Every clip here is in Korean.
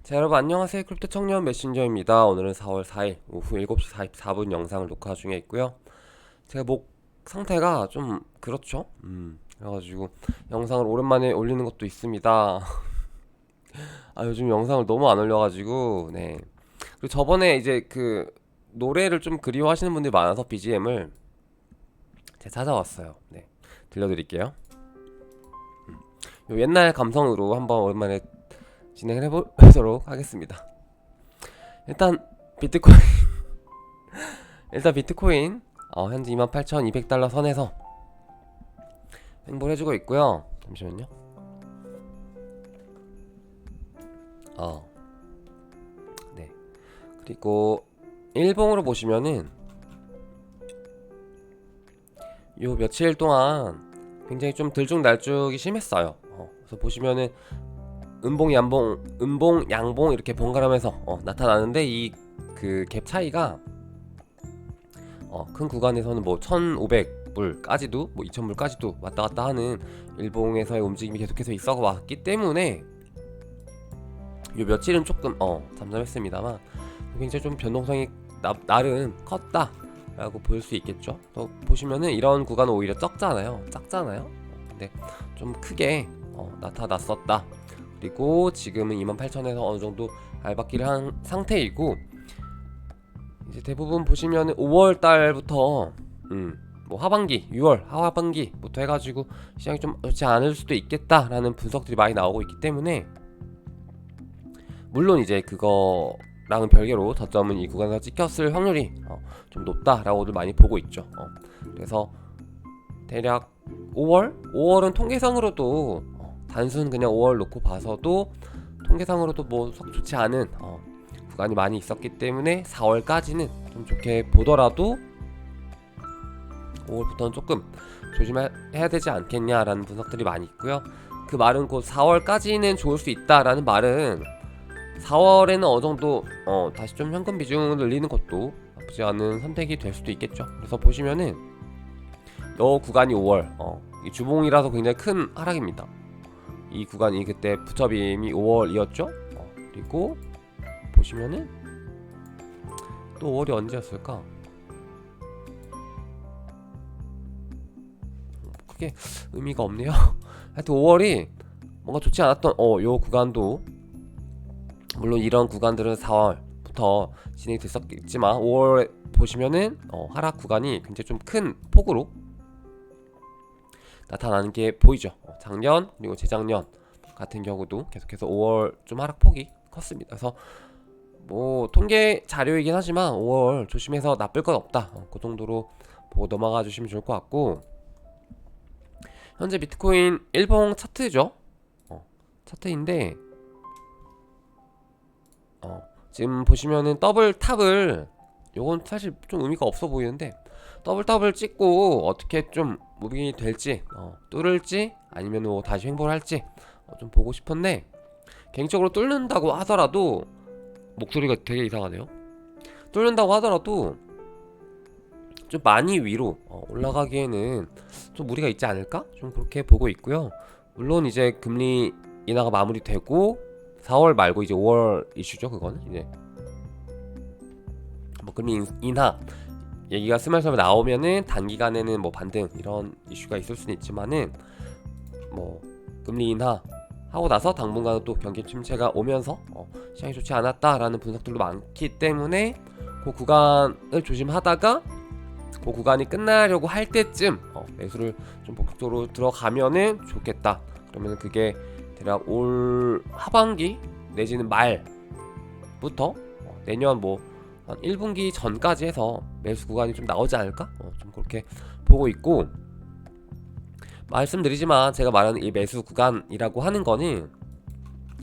자, 여러분 안녕하세요. 크립토 청년 메신저입니다. 오늘은 4월 4일 오후 7시 44분 영상을 녹화 중에 있고요. 제가 목 상태가 좀 그렇죠? 그래가지고 영상을 오랜만에 올리는 것도 있습니다. 요즘 영상을 너무 안 올려가지고 네. 그리고 저번에 이제 그 노래를 좀 그리워하시는 분들이 많아서 BGM을 제가 찾아왔어요. 네, 들려드릴게요. 요 옛날 감성으로 한번 오랜만에 진행을 해보도록 하겠습니다. 일단 비트코인 비트코인 현재 28,200달러 선에서 횡보를 해주고 있고요. 잠시만요. 네. 그리고 일봉으로 보시면은 요 며칠 동안 굉장히 좀 들쭉날쭉이 심했어요. 그래서 보시면은 음봉, 양봉 이렇게 번갈아가면서 나타나는데 이 그 갭 차이가 큰 구간에서는 뭐 1,500불까지도 뭐 2,000불까지도 왔다 갔다 하는 일봉에서의 움직임이 계속해서 있어 왔기 때문에 요 며칠은 조금 잠잠했습니다만 굉장히 좀 변동성이 나름 컸다 라고 볼 수 있겠죠. 또 보시면은 이런 구간은 오히려 작잖아요. 근데 좀 크게 나타났었다. 그리고 지금은 28,000에서 어느정도 알박기를 한 상태이고, 이제 대부분 보시면 5월달부터 뭐 하반기 6월 하반기부터 해가지고 시장이 좀 좋지 않을 수도 있겠다라는 분석들이 많이 나오고 있기 때문에, 물론 이제 그거랑은 별개로 저점은 이 구간에서 찍혔을 확률이 좀 높다라고들 많이 보고 있죠. 그래서 대략 5월은 통계상으로도 단순 그냥 5월 놓고 봐서도 통계상으로도 뭐 썩 좋지 않은 구간이 많이 있었기 때문에 4월까지는 좀 좋게 보더라도 5월부터는 조금 조심해야 되지 않겠냐라는 분석들이 많이 있고요. 그 말은 곧 4월까지는 좋을 수 있다라는 말은 4월에는 어느 정도 다시 좀 현금 비중을 늘리는 것도 나쁘지 않은 선택이 될 수도 있겠죠. 그래서 보시면은 이 구간이 5월 이 주봉이라서 굉장히 큰 하락입니다. 이 구간이 그때 부처빔이 5월이었죠. 그리고 보시면은 또 5월이 언제였을까? 크게 의미가 없네요. 하여튼 5월이 뭔가 좋지 않았던 요 구간도, 물론 이런 구간들은 4월부터 진행이 됐었겠지만 5월에 보시면은 하락 구간이 굉장히 좀 큰 폭으로 나타나는 게 보이죠. 작년 그리고 재작년 같은 경우도 계속해서 5월 좀 하락폭이 컸습니다. 그래서 뭐 통계 자료이긴 하지만 5월 조심해서 나쁠 건 없다, 그 정도로 보고 넘어가 주시면 좋을 것 같고, 현재 비트코인 일봉 차트죠. 차트인데 지금 보시면은 더블 탑을, 요건 사실 좀 의미가 없어 보이는데 더블 탑을 찍고 어떻게 좀 무빙이 될지, 뚫을지 아니면 뭐 다시 횡보를 할지 좀 보고 싶은데, 개인적으로 뚫는다고 하더라도, 목소리가 되게 이상하네요. 뚫는다고 하더라도 좀 많이 위로 올라가기에는 좀 무리가 있지 않을까? 좀 그렇게 보고 있고요. 물론 이제 금리 인하가 마무리되고 4월 말고 이제 5월 이슈죠. 그거는 이제 뭐 금리 인하 얘기가 스멀스멀 나오면은 단기간에는 뭐 반등 이런 이슈가 있을 수는 있지만은, 뭐 금리 인하 하고 나서 당분간은 또 경기 침체가 오면서 시장이 좋지 않았다라는 분석들도 많기 때문에 그 구간을 조심하다가 그 구간이 끝나려고 할 때쯤 매수를 좀 본격적으로 들어가면은 좋겠다. 그러면 그게 대략 올 하반기 내지는 말부터 내년 뭐 한 1분기 전까지 해서 매수 구간이 좀 나오지 않을까? 좀 그렇게 보고 있고, 말씀드리지만 제가 말하는 이 매수 구간이라고 하는 거는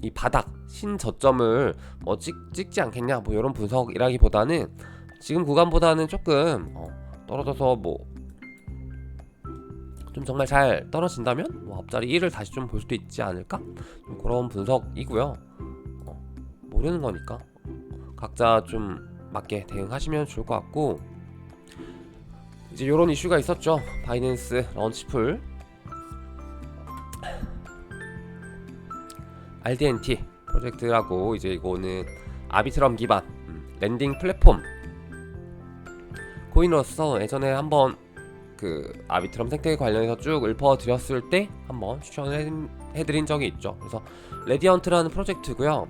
이 바닥 신저점을 뭐 찍지 않겠냐 뭐 이런 분석이라기보다는, 지금 구간보다는 조금 떨어져서 뭐 좀 정말 잘 떨어진다면 뭐 앞자리 1을 다시 좀 볼 수도 있지 않을까? 좀 그런 분석이고요. 모르는 거니까 각자 좀 맞게 대응하시면 좋을 것 같고, 이제 요런 이슈가 있었죠. 바이낸스 런치풀 RDNT 프로젝트라고 이제 이거는 아비트럼 기반 랜딩 플랫폼 코인으로서 예전에 한번 그 아비트럼 생태계 관련해서 쭉 읊어드렸을 때 한번 추천을 해드린 적이 있죠. 그래서 레디언트라는 프로젝트고요.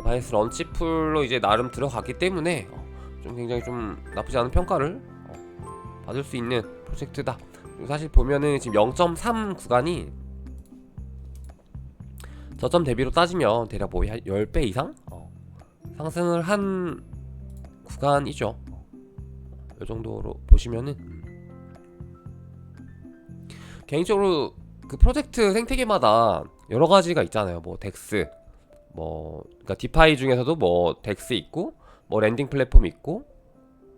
바이낸스 런치풀로 이제 나름 들어갔기 때문에 좀 굉장히 좀 나쁘지 않은 평가를 받을 수 있는 프로젝트다. 그리고 사실 보면은 지금 0.3 구간이 저점 대비로 따지면 대략 뭐 10배 이상 상승을 한 구간이죠. 이 정도로 보시면은 개인적으로 그 프로젝트 생태계마다 여러 가지가 있잖아요. 뭐 덱스, 뭐 그러니까 디파이 중에서도 뭐 덱스 있고, 뭐 랜딩 플랫폼 있고,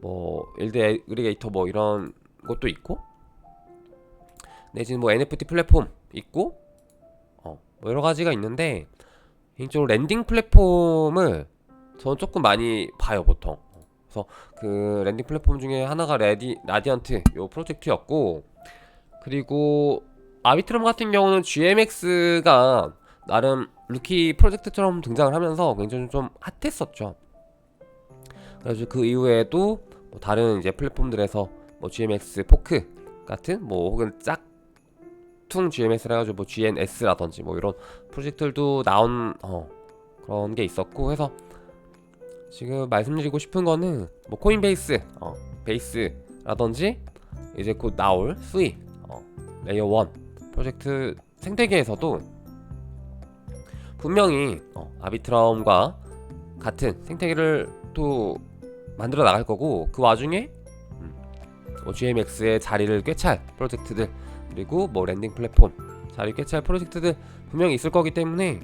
뭐 일드 애그리게이터 뭐 이런 것도 있고, 내지는 뭐 NFT 플랫폼 있고, 뭐 여러 가지가 있는데 개인적으로 랜딩 플랫폼을 저는 조금 많이 봐요 보통. 그래서 그 랜딩 플랫폼 중에 하나가 라디언트 요 프로젝트였고, 그리고 아비트럼 같은 경우는 GMX가 나름 루키 프로젝트처럼 등장을 하면서 굉장히 좀 핫했었죠. 그래서 그 이후에도 뭐 다른 이제 플랫폼들에서 뭐 GMX 포크 같은 뭐 혹은 짝퉁 GMS라 가지고 뭐 GNS라든지 뭐 이런 프로젝트들도 나온 그런 게 있었고 해서 지금 말씀드리고 싶은 거는 뭐 코인베이스 베이스라든지 이제 곧 나올 스위 레이어 1 프로젝트 생태계에서도 분명히 아비트럼과 같은 생태계를 또 만들어 나갈 거고, 그 와중에 뭐 GMX의 자리를 꿰찰 프로젝트들, 그리고 뭐 랜딩 플랫폼 자리 꿰찰 프로젝트들 분명히 있을 거기 때문에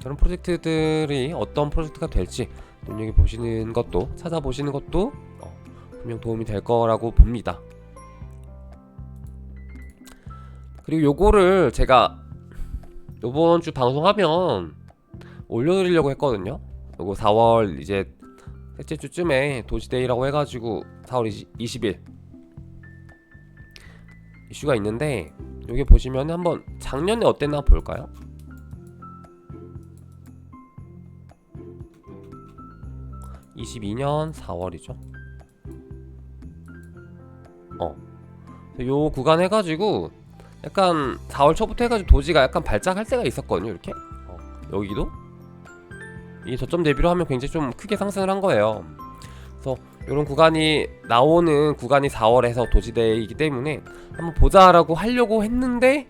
그런 프로젝트들이 어떤 프로젝트가 될지 눈여겨보시는 것도, 찾아보시는 것도 분명 도움이 될 거라고 봅니다. 그리고 요거를 제가 요번 주 방송하면 올려드리려고 했거든요. 요거 4월 이제 셋째 주쯤에 도시데이라고 해가지고 4월 20일 이슈가 있는데, 여기 보시면 한번 작년에 어땠나 볼까요? (22년 4월이죠) 요 구간 해가지고 약간 4월 초부터 해가지고 도지가 약간 발작할 때가 있었거든요. 이렇게 여기도 이게 저점 대비로 하면 굉장히 좀 크게 상승을 한 거예요. 그래서 이런 구간이 나오는 구간이 4월에서 도지데이이기 때문에 한번 보자라고 하려고 했는데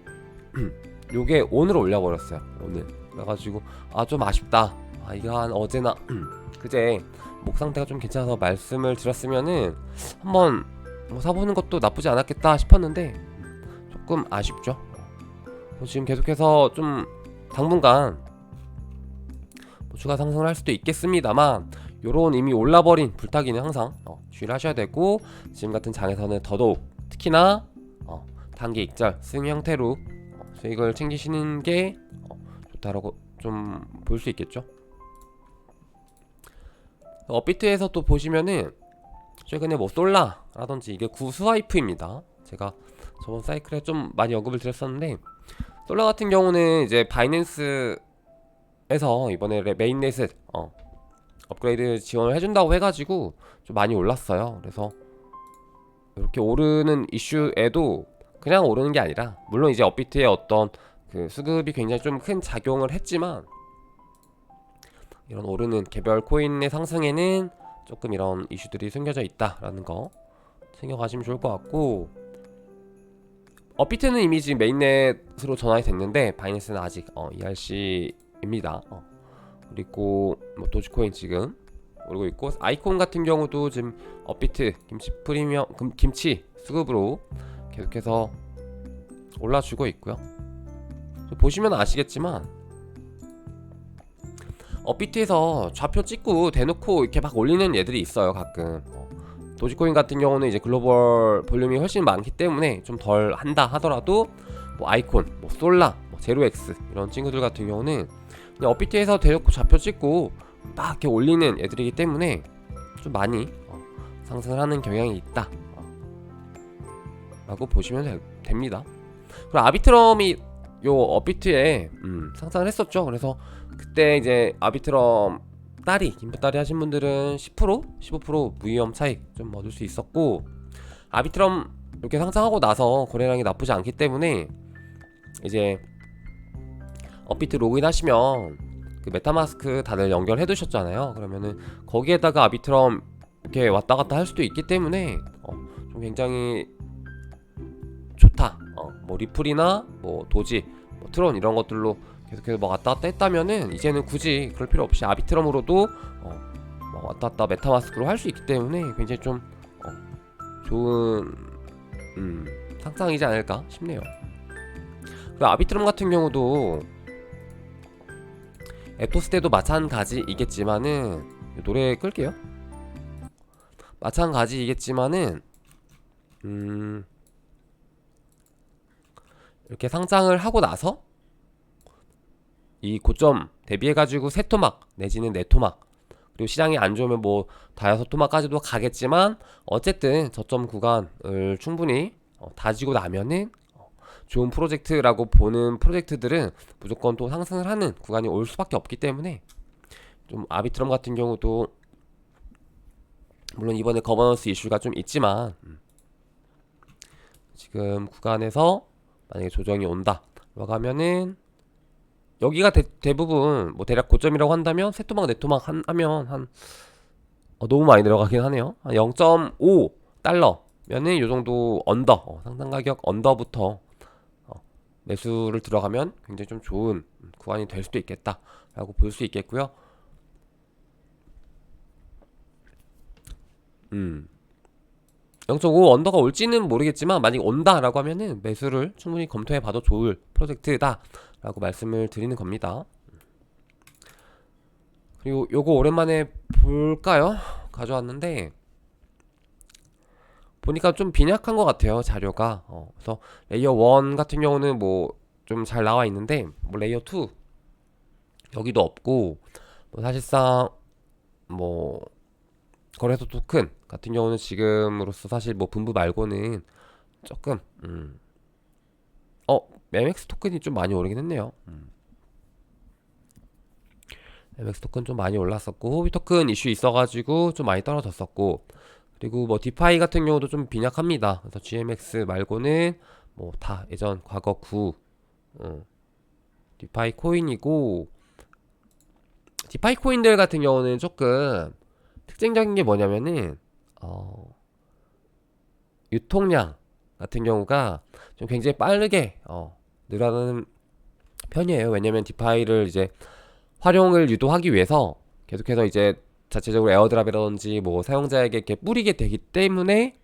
요게 오늘 올려버렸어요. 오늘 그래가지고 좀 아쉽다. 이거 한 어제나 그제 목 상태가 좀 괜찮아서 말씀을 드렸으면은 한번 뭐 사보는 것도 나쁘지 않았겠다 싶었는데 조금 아쉽죠. 지금 계속해서 좀 당분간 뭐 추가 상승을 할 수도 있겠습니다만, 요런 이미 올라버린 불타기는 항상 주의를 하셔야 되고, 지금 같은 장에서는 더더욱 특히나 단기 익절 승 형태로 수익을 챙기시는 게 좋다라고 좀 볼 수 있겠죠. 업비트에서 또 보시면은 최근에 뭐 솔라라든지 이게 구스와이프입니다. 제가 저번 사이클에 좀 많이 언급을 드렸었는데, 솔라 같은 경우는 이제 바이낸스에서 이번에 메인넷을 업그레이드 지원을 해준다고 해가지고 좀 많이 올랐어요. 그래서 이렇게 오르는 이슈에도 그냥 오르는 게 아니라, 물론 이제 업비트의 어떤 그 수급이 굉장히 좀 큰 작용을 했지만, 이런 오르는 개별 코인의 상승에는 조금 이런 이슈들이 숨겨져 있다라는 거 챙겨가시면 좋을 것 같고, 업비트는 이미 지금 메인넷으로 전환이 됐는데 바이낸스는 아직 ERC입니다. 그리고 뭐 도지코인 지금 오르고 있고, 아이콘 같은 경우도 지금 업비트 김치 프리미엄 김치 수급으로 계속해서 올라주고 있고요. 보시면 아시겠지만 업비트에서 좌표 찍고 대놓고 이렇게 막 올리는 애들이 있어요 가끔. 도지코인 같은 경우는 이제 글로벌 볼륨이 훨씬 많기 때문에 좀 덜 한다 하더라도, 뭐 아이콘, 뭐 솔라, 뭐 제로엑스 이런 친구들 같은 경우는 그냥 업비트에서 대놓고 좌표 찍고 막 이렇게 올리는 애들이기 때문에 좀 많이 상승을 하는 경향이 있다 라고 보시면 됩니다. 그리고 아비트럼이 요 업비트에 상장을 했었죠. 그래서 그때 이제 아비트럼 딸이 인풋 딸이 하신 분들은 10% 15% 무위험 차익 좀 얻을 수 있었고, 아비트럼 이렇게 상장하고 나서 거래량이 나쁘지 않기 때문에 이제 업비트 로그인 하시면 그 메타마스크 다들 연결해 두셨잖아요. 그러면은 거기에다가 아비트럼 이렇게 왔다 갔다 할 수도 있기 때문에 좀 굉장히 좋다. 뭐 리플이나 뭐 도지, 뭐 트론 이런 것들로 계속해서 뭐 왔다 갔다 했다면은 이제는 굳이 그럴 필요 없이 아비트럼으로도 뭐 왔다 갔다 메타마스크로 할 수 있기 때문에 굉장히 좀 좋은 상상이지 않을까 싶네요. 그 아비트럼 같은 경우도 에토스 때도 마찬가지이겠지만은, 노래 끌게요. 마찬가지이겠지만은 이렇게 상장을 하고 나서 이 고점 대비해가지고 세 토막 내지는 네 토막, 그리고 시장이 안 좋으면 뭐 다여섯 토막까지도 가겠지만 어쨌든 저점 구간을 충분히 다지고 나면은 좋은 프로젝트라고 보는 프로젝트들은 무조건 또 상승을 하는 구간이 올 수밖에 없기 때문에, 좀 아비트럼 같은 경우도 물론 이번에 거버넌스 이슈가 좀 있지만 지금 구간에서 만약에 조정이 온다 라고 하면은 여기가 대부분 뭐 대략 고점이라고 한다면 세 토막 네 토막 하면 한 너무 많이 들어가긴 하네요. 한 0.5 달러면은 요정도 언더, 상당 가격 언더부터 매수를 들어가면 굉장히 좀 좋은 구간이 될 수도 있겠다 라고 볼 수 있겠고요. 0.5 언더가 올지는 모르겠지만 만약 온다 라고 하면은 매수를 충분히 검토해 봐도 좋을 프로젝트다 라고 말씀을 드리는 겁니다. 그리고 요거 오랜만에 볼까요? 가져왔는데 보니까 좀 빈약한 것 같아요, 자료가. 그래서 레이어 1 같은 경우는 뭐 좀 잘 나와 있는데, 뭐 레이어 2 여기도 없고, 뭐 사실상 뭐 거래소 토큰 같은 경우는 지금으로서 사실 뭐 분부 말고는 조금 MX 토큰이 좀 많이 오르긴 했네요. MX 토큰 좀 많이 올랐었고, 호비 토큰 이슈 있어가지고 좀 많이 떨어졌었고, 그리고 뭐 디파이 같은 경우도 좀 빈약합니다. 그래서 GMX 말고는 뭐 다 예전 과거 9 디파이 코인이고, 디파이 코인들 같은 경우는 조금 특징적인 게 뭐냐면은 유통량 같은 경우가 좀 굉장히 빠르게 늘어나는 편이에요. 왜냐면 디파이를 이제 활용을 유도하기 위해서 계속해서 이제 자체적으로 에어드랍이라든지 뭐 사용자에게 이렇게 뿌리게 되기 때문에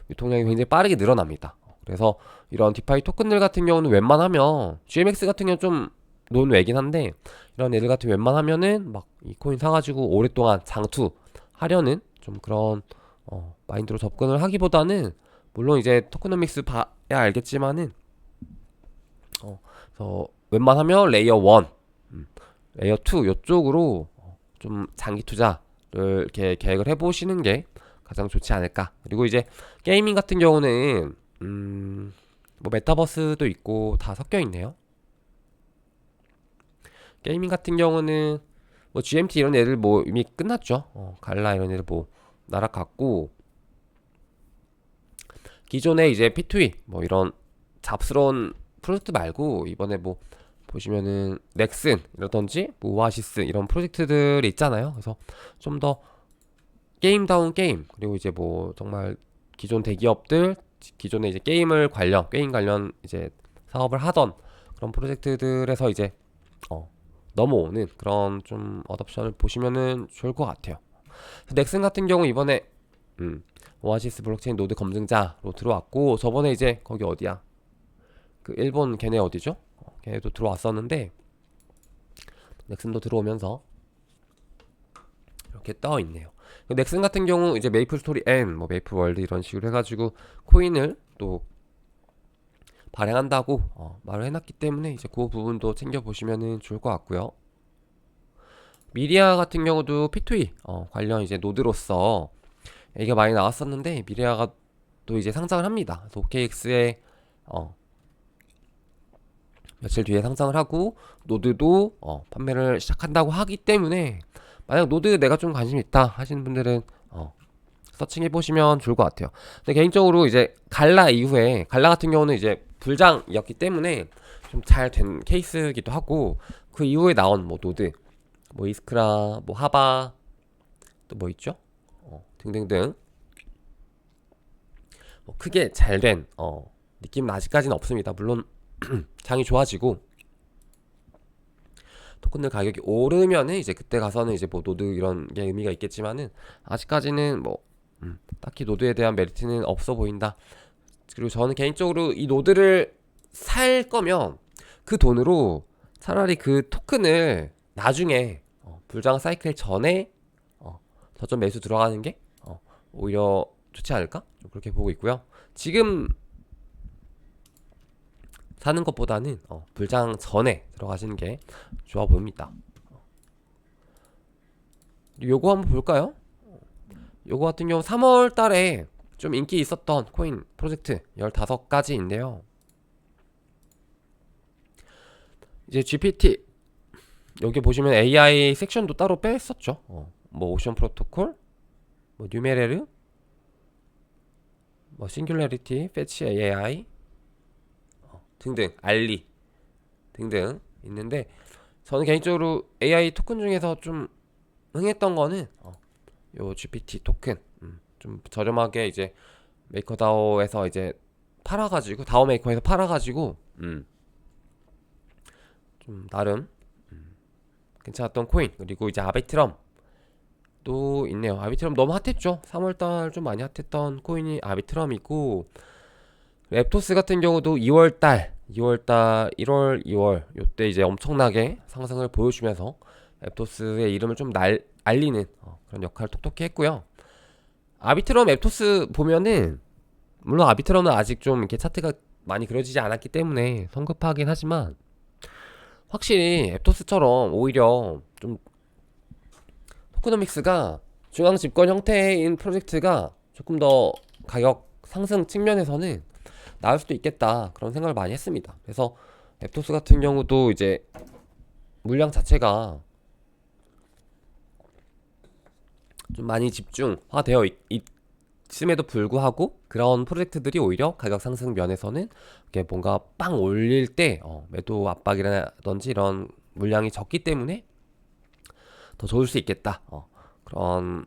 유통량이 굉장히 빠르게 늘어납니다. 그래서 이런 디파이 토큰들 같은 경우는 웬만하면 GMX 같은 경우는 좀 논외긴 한데, 이런 애들 같은 웬만하면은 막 이 코인 사가지고 오랫동안 장투 하려는 좀 그런 마인드로 접근을 하기보다는, 물론 이제 토크노믹스 봐야 알겠지만은 그래서 웬만하면 레이어 1, 레이어 2 요쪽으로 좀 장기 투자를 이렇게 계획을 해보시는 게 가장 좋지 않을까. 그리고 이제 게이밍 같은 경우는 뭐 메타버스도 있고 다 섞여 있네요. 게이밍 같은 경우는 뭐 GMT 이런 애들 뭐 이미 끝났죠. 갈라 이런 애들 뭐 날아갔고, 기존에 이제 P2E 뭐 이런 잡스러운 프로젝트 말고 이번에 뭐 보시면은 넥슨이라든지 뭐 오아시스 이런 프로젝트들이 있잖아요. 그래서 좀 더 게임다운 게임, 그리고 이제 뭐 정말 기존 대기업들 기존에 이제 게임 관련 이제 사업을 하던 그런 프로젝트들에서 이제 넘어오는 그런 좀 어답션을 보시면은 좋을 것 같아요. 넥슨 같은 경우 이번에 오아시스 블록체인 노드 검증자로 들어왔고, 저번에 이제 거기 어디야? 그 일본 걔네 어디죠? 걔네도 들어왔었는데 넥슨도 들어오면서 이렇게 떠 있네요. 넥슨 같은 경우 이제 메이플 스토리 M, 뭐 메이플 월드 이런 식으로 해가지고 코인을 또 발행한다고 말을 해놨기 때문에 이제 그 부분도 챙겨보시면은 좋을 것 같고요. 미리아 같은 경우도 P2E 관련 이제 노드로서 얘기가 많이 나왔었는데, 미리아가 또 이제 상장을 합니다. 그래서 OKX에 며칠 뒤에 상장을 하고 노드도 판매를 시작한다고 하기 때문에 만약 노드 내가 좀 관심 있다 하시는 분들은 서칭해 보시면 좋을 것 같아요. 근데 개인적으로 이제 갈라 이후에 갈라 같은 경우는 이제 불장이었기 때문에 좀 잘 된 케이스이기도 하고 그 이후에 나온 뭐 노드, 뭐 이스크라, 뭐 하바 또 뭐 있죠? 등등등 뭐 크게 잘 된 느낌은 아직까지는 없습니다. 물론 장이 좋아지고 토큰들 가격이 오르면은 이제 그때 가서는 이제 뭐 노드 이런 게 의미가 있겠지만은 아직까지는 뭐 딱히 노드에 대한 메리트는 없어 보인다. 그리고 저는 개인적으로 이 노드를 살 거면 그 돈으로 차라리 그 토큰을 나중에 불장 사이클 전에 저점 매수 들어가는 게 오히려 좋지 않을까? 좀 그렇게 보고 있고요. 지금 사는 것보다는 불장 전에 들어가시는 게 좋아 보입니다. 요거 한번 볼까요? 요거 같은 경우 3월 달에 좀 인기 있었던 코인 프로젝트 15가지인데요. 이제 GPT 여기 보시면 AI 섹션도 따로 뺐었죠. 뭐 오션 프로토콜, 뭐 뉴메레르, 뭐 싱귤러리티, 패치 AI 등등, 알리 등등 있는데 저는 개인적으로 AI 토큰 중에서 좀 흥했던 거는 요 GPT 토큰 좀 저렴하게 이제 메이커다오에서 이제 팔아가지고 다오 메이커에서 팔아가지고 좀 나름 괜찮았던 코인. 그리고 이제 아비트럼도 있네요. 아비트럼 너무 핫했죠. 3월달 좀 많이 핫했던 코인이 아비트럼이고 랩토스 같은 경우도 2월달 1월 2월 요때 이제 엄청나게 상승을 보여주면서 랩토스의 이름을 좀 알리는 그런 역할을 톡톡히 했고요. 아비트럼 랩토스 보면은 물론 아비트럼은 아직 좀 이렇게 차트가 많이 그려지지 않았기 때문에 성급하긴 하지만 확실히 앱토스처럼 오히려 좀 토크노믹스가 중앙 집권 형태인 프로젝트가 조금 더 가격 상승 측면에서는 나을 수도 있겠다 그런 생각을 많이 했습니다. 그래서 앱토스 같은 경우도 이제 물량 자체가 좀 많이 집중화되어 있음에도 불구하고 그런 프로젝트들이 오히려 가격 상승 면에서는 이게 뭔가 빵 올릴 때 매도 압박이라든지 이런 물량이 적기 때문에 더 좋을 수 있겠다. 그런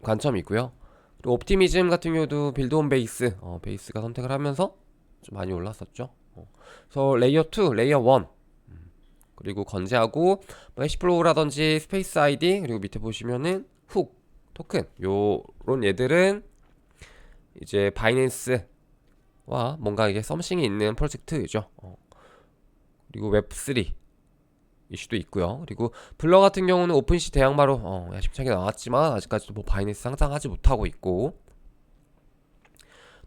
관점이고요. 그리고 옵티미즘 같은 경우도 빌드 온 베이스 베이스가 선택을 하면서 좀 많이 올랐었죠. 그래서 레이어 2, 레이어 1 그리고 건재하고 뭐 해시플로우라든지 스페이스 아이디 그리고 밑에 보시면은 훅 토큰 요런 얘들은 이제 바이낸스와 뭔가 이게 썸씽이 있는 프로젝트죠. 그리고 웹3 이슈도 있고요. 그리고 블러 같은 경우는 오픈시 대항마로 야심차게 나왔지만 아직까지도 뭐 바이낸스 상장하지 못하고 있고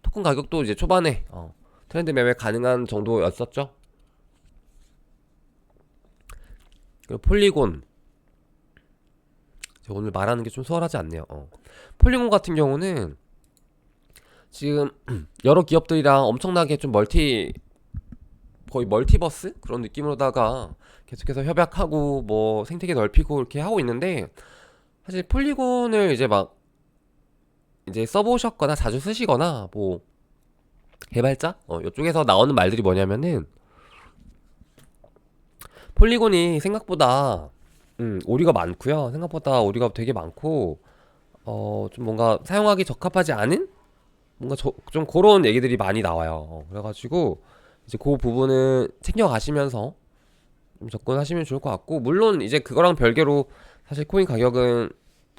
토큰 가격도 이제 초반에 트렌드 매매 가능한 정도였었죠. 그리고 폴리곤 오늘 말하는 게 좀 수월하지 않네요. 폴리곤 같은 경우는 지금 여러 기업들이랑 엄청나게 좀 거의 멀티버스 그런 느낌으로다가 계속해서 협약하고 뭐 생태계 넓히고 이렇게 하고 있는데 사실 폴리곤을 이제 막 이제 써보셨거나 자주 쓰시거나 뭐 개발자 이쪽에서 나오는 말들이 뭐냐면은 폴리곤이 생각보다 오류가 많고요. 생각보다 오류가 되게 많고 좀 뭔가 사용하기 적합하지 않은 뭔가 좀 그런 얘기들이 많이 나와요. 그래가지고 이제 그 부분은 챙겨가시면서 좀 접근하시면 좋을 것 같고 물론 이제 그거랑 별개로 사실 코인 가격은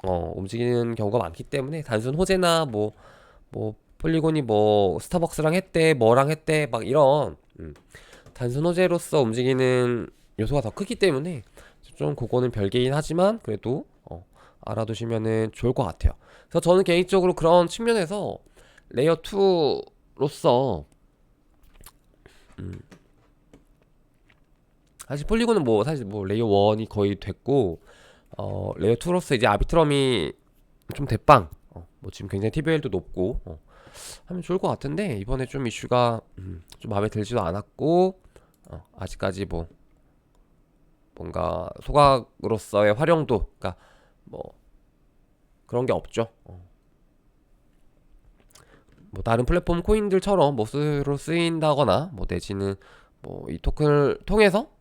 움직이는 경우가 많기 때문에 단순 호재나 뭐 폴리곤이 뭐 스타벅스랑 했대 뭐랑 했대 막 이런 단순 호재로서 움직이는 요소가 더 크기 때문에 좀 그거는 별개긴 하지만 그래도 알아두시면은 좋을 것 같아요. 그래서 저는 개인적으로 그런 측면에서 레이어 2로서 사실 폴리곤은 뭐 사실 뭐 레이어 1이 거의 됐고 레이어 2로서 이제 아비트럼이 좀 대빵 뭐 지금 굉장히 TVL도 높고 하면 좋을 것 같은데 이번에 좀 이슈가 좀 마음에 들지도 않았고 아직까지 뭐 뭔가 소각으로서의 활용도, 그러니까 뭐 그런 게 없죠. 뭐 다른 플랫폼 코인들처럼 뭐 스로 쓰인다거나 뭐 내지는 뭐 이 토큰을 통해서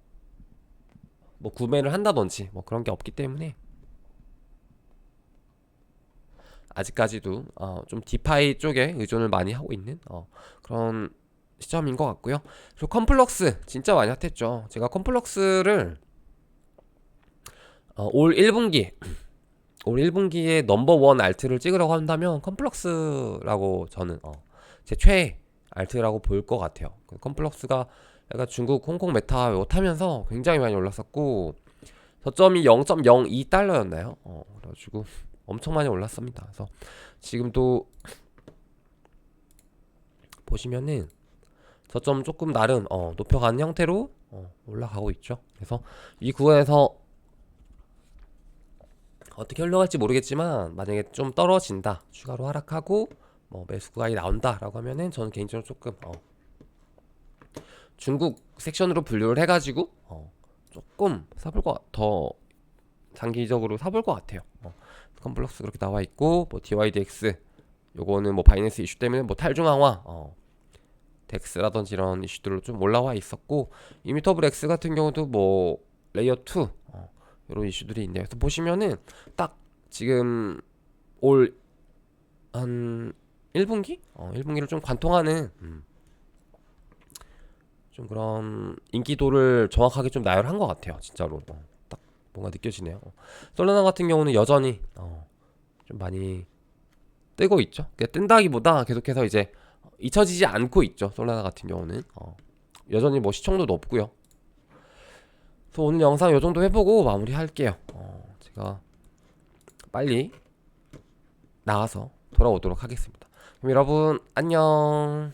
뭐 구매를 한다든지 뭐 그런 게 없기 때문에 아직까지도 좀 디파이 쪽에 의존을 많이 하고 있는 그런 시점인 것 같고요. 그리고 컴플럭스 진짜 많이 핫했죠. 제가 컴플럭스를 올 1분기 올 1분기에 넘버원 알트를 찍으라고 한다면 컴플럭스라고 저는 제 최애 알트라고 볼 것 같아요. 그 컴플럭스가 약간 중국 홍콩 메타 이거 타면서 굉장히 많이 올랐었고 저점이 0.02달러였나요? 그래가지고 엄청 많이 올랐습니다. 그래서 지금도 보시면은 저점 조금 나름 높여가는 형태로 올라가고 있죠. 그래서 이 구간에서 어떻게 흘러갈지 모르겠지만 만약에 좀 떨어진다, 추가로 하락하고 뭐 매수 구간이 나온다라고 하면은 저는 개인적으로 조금 중국 섹션으로 분류를 해가지고 조금 사볼 더 장기적으로 사볼 것 같아요. 컴플럭스 그렇게 나와 있고 뭐 DYDX 요거는 뭐 바이낸스 이슈 때문에 뭐 탈중앙화 덱스라든지 이런 이슈들로 좀 올라와 있었고 이미터블 X 같은 경우도 뭐 레이어 2 이런 이슈들이 있네요. 그래서 보시면은 딱 지금 올 한 1분기? 1분기를 좀 관통하는 좀 그런 인기도를 정확하게 좀 나열한 것 같아요. 진짜로 딱 뭔가 느껴지네요. 솔라나 같은 경우는 여전히 좀 많이 뜨고 있죠. 뜬다기보다 계속해서 이제 잊혀지지 않고 있죠. 솔라나 같은 경우는 여전히 뭐 시청도 높고요. 그래서 오늘 영상 요 정도 해보고 마무리 할게요. 제가 빨리 나와서 돌아오도록 하겠습니다. 그럼 여러분 안녕.